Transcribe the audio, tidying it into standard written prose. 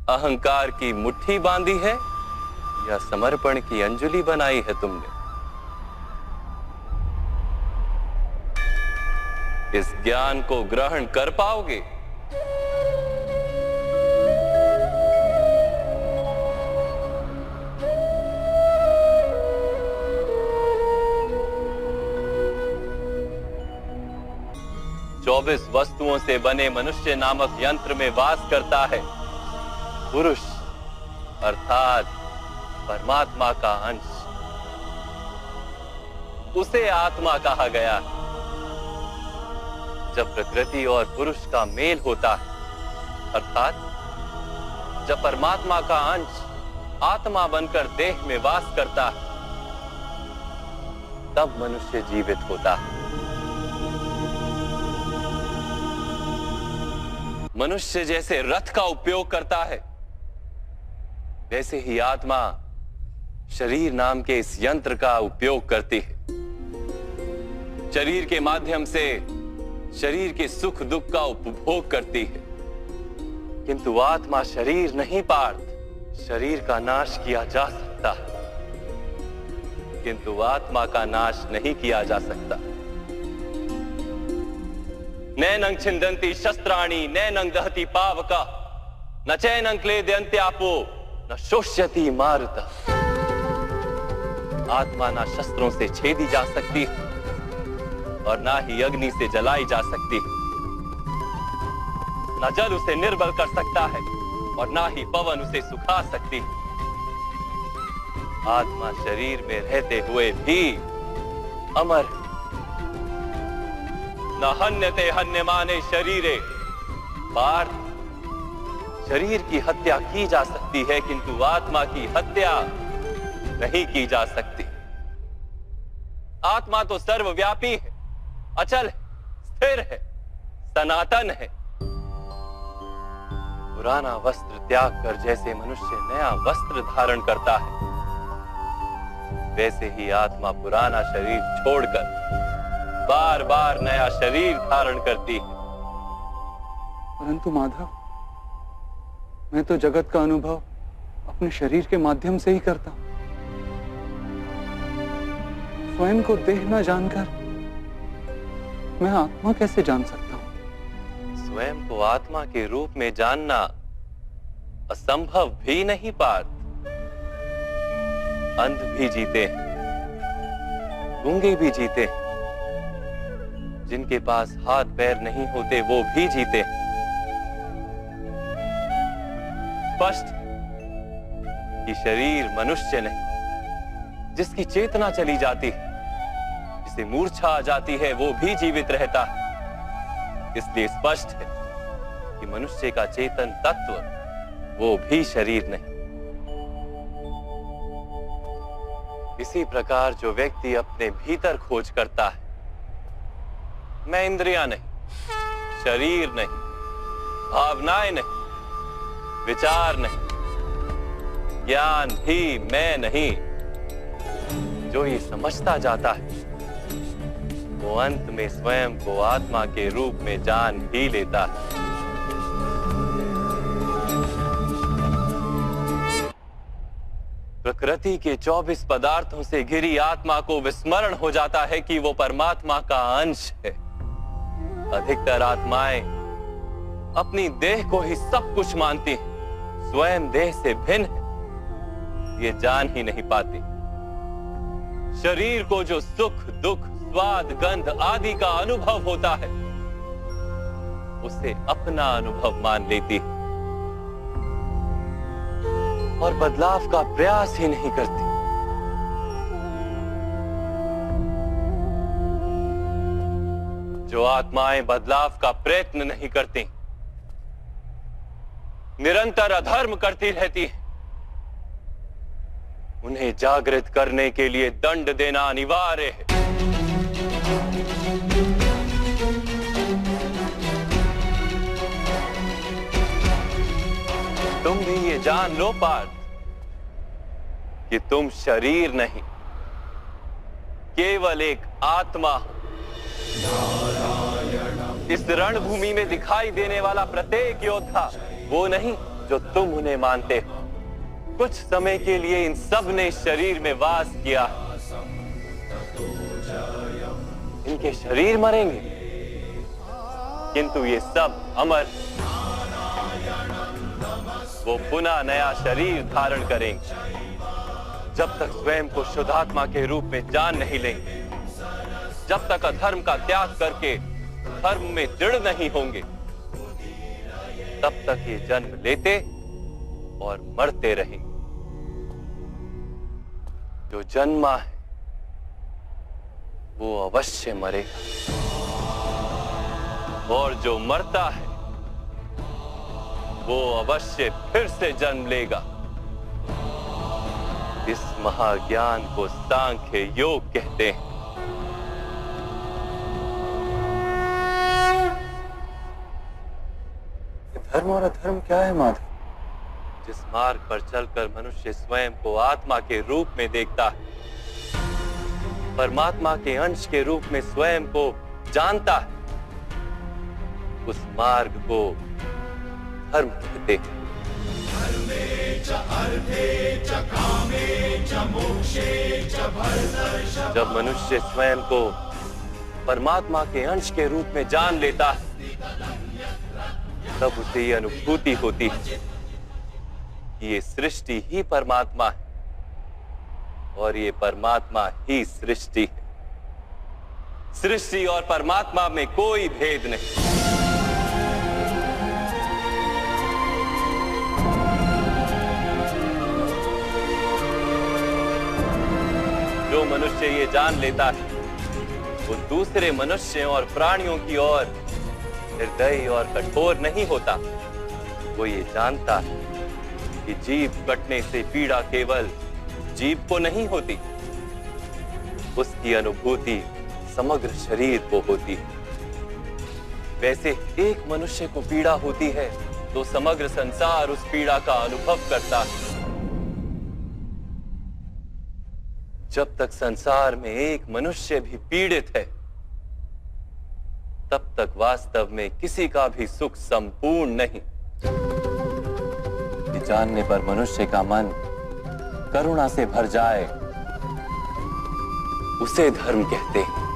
अहंकार की मुट्ठी बांधी है या समर्पण की अंजलि बनाई है तुमने? इस ज्ञान को ग्रहण कर पाओगे? चौबीस वस्तुओं से बने मनुष्य नामक यंत्र में वास करता है पुरुष, अर्थात परमात्मा का अंश। उसे आत्मा कहा गया है। जब प्रकृति और पुरुष का मेल होता है, अर्थात जब परमात्मा का अंश आत्मा बनकर देह में वास करता है, तब मनुष्य जीवित होता है। मनुष्य जैसे रथ का उपयोग करता है, वैसे ही आत्मा शरीर नाम के इस यंत्र का उपयोग करती है। शरीर के माध्यम से शरीर के सुख दुख का उपभोग करती है, किंतु आत्मा शरीर नहीं पार्थ। शरीर का नाश किया जा सकता है, किंतु आत्मा का नाश नहीं किया जा सकता। नैनं छिन्दन्ति शस्त्राणि नैनं दहति पावका न चैनं क्लेदयन्त्यापो न शोष्यति मारुता। आत्मा ना शस्त्रों से छेदी जा सकती और ना ही अग्नि से जलाई जा सकती। न जल उसे निर्बल कर सकता है और ना ही पवन उसे सुखा सकती। आत्मा शरीर में रहते हुए भी अमर। न हन्यते हन्यमाने शरीरे। पार्थ, शरीर की हत्या की जा सकती है, किंतु आत्मा की हत्या नहीं की जा सकती। आत्मा तो सर्वव्यापी है, अचल है, स्थिर है, सनातन है। पुराना वस्त्र त्याग कर जैसे मनुष्य नया वस्त्र धारण करता है, वैसे ही आत्मा पुराना शरीर छोड़कर बार बार नया शरीर धारण करती है। परंतु माधव, मैं तो जगत का अनुभव अपने शरीर के माध्यम से ही करता हूं। स्वयं को देह न जानकर मैं आत्मा कैसे जान सकता हूं? स्वयं को आत्मा के रूप में जानना असंभव भी नहीं पार्थ। अंध भी जीते हैं, गूंगे भी जीते हैं, जिनके पास हाथ पैर नहीं होते वो भी जीते हैं। स्पष्ट कि शरीर मनुष्य नहीं, जिसकी चेतना चली जाती है, जिसे मूर्छा आ जाती है, वो भी जीवित रहता है। इसलिए स्पष्ट है कि मनुष्य का चेतन तत्व वो भी शरीर नहीं। इसी प्रकार जो व्यक्ति अपने भीतर खोज करता है, मैं इंद्रियां नहीं, शरीर नहीं, भावनाएं नहीं, विचार नहीं, ज्ञान भी मैं नहीं, जो ये समझता जाता है, वो अंत में स्वयं को आत्मा के रूप में जान ही लेता है। प्रकृति के 24 पदार्थों से घिरी आत्मा को विस्मरण हो जाता है कि वो परमात्मा का अंश है। अधिकतर आत्माएं अपनी देह को ही सब कुछ मानती हैं, स्वयं देह से भिन्न है ये जान ही नहीं पाती। शरीर को जो सुख दुख स्वाद गंध आदि का अनुभव होता है, उसे अपना अनुभव मान लेती है और बदलाव का प्रयास ही नहीं करती। जो आत्माएं बदलाव का प्रयत्न नहीं करती, निरंतर अधर्म करती रहती हैं, उन्हें जागृत करने के लिए दंड देना अनिवार्य है। तुम भी ये जान लो पार्थ कि तुम शरीर नहीं, केवल एक आत्मा हो। इस रणभूमि में दिखाई देने वाला प्रत्येक योद्धा वो नहीं जो तुम उन्हें मानते हो, कुछ समय के लिए इन सब ने शरीर में वास किया। इनके शरीर मरेंगे, किंतु ये सब अमर, वो पुनः नया शरीर धारण करेंगे। जब तक स्वयं को शुद्धात्मा के रूप में जान नहीं लेंगे, जब तक अधर्म का त्याग करके धर्म में दृढ़ नहीं होंगे, तब तक ये जन्म लेते और मरते रहेंगे। जो जन्मा है वो अवश्य मरेगा, और जो मरता है वो अवश्य फिर से जन्म लेगा। इस महाज्ञान को सांख्य योग कहते हैं। धर्म और अधर्म क्या है माधव? जिस मार्ग पर चलकर मनुष्य स्वयं को आत्मा के रूप में देखता है, परमात्मा के अंश के रूप में स्वयं को जानता है, उस मार्ग को धर्म कहते हैं। जब मनुष्य स्वयं को परमात्मा के अंश के रूप में जान लेता है, तब उसे ये अनुभूति होती है कि ये सृष्टि ही परमात्मा है और ये परमात्मा ही सृष्टि है। सृष्टि और परमात्मा में कोई भेद नहीं। जो मनुष्य ये जान लेता है, वो दूसरे मनुष्यों और प्राणियों की ओर निर्दयी और कठोर नहीं होता। वो ये जानता है कि जीव कटने से पीड़ा केवल जीव को नहीं होती, उसकी अनुभूति समग्र शरीर को होती है। वैसे एक मनुष्य को पीड़ा होती है तो समग्र संसार उस पीड़ा का अनुभव करता है। जब तक संसार में एक मनुष्य भी पीड़ित है, तब तक वास्तव में किसी का भी सुख संपूर्ण नहीं। कि जानने पर मनुष्य का मन करुणा से भर जाए, उसे धर्म कहते हैं।